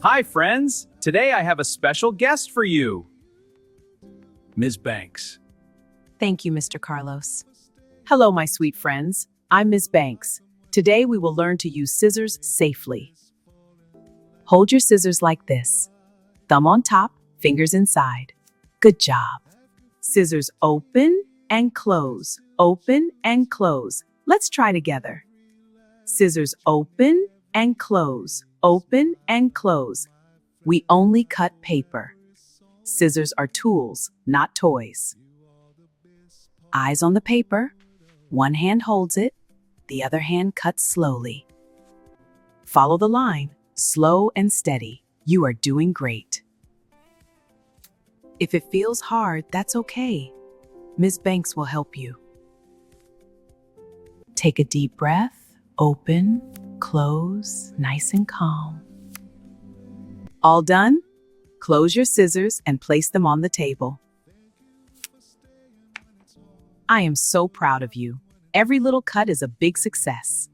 Hi, friends! Today I have a special guest for you. Ms. Banks. Thank you, Mr. Carlos. Hello, my sweet friends. I'm Ms. Banks. Today we will learn to use scissors safely. Hold your scissors like this. Thumb on top, fingers inside. Good job. Scissors open and close. Open and close. Let's try together. Scissors open and close. Open and close. We only cut paper. Scissors are tools, not toys. Eyes on the paper. One hand holds it, the other hand cuts slowly. Follow the line, slow and steady. You are doing great. If it feels hard, that's okay. Ms. Banks will help you. Take a deep breath, open, close, nice and calm. All done? Close your scissors and place them on the table. I am so proud of you. Every little cut is a big success.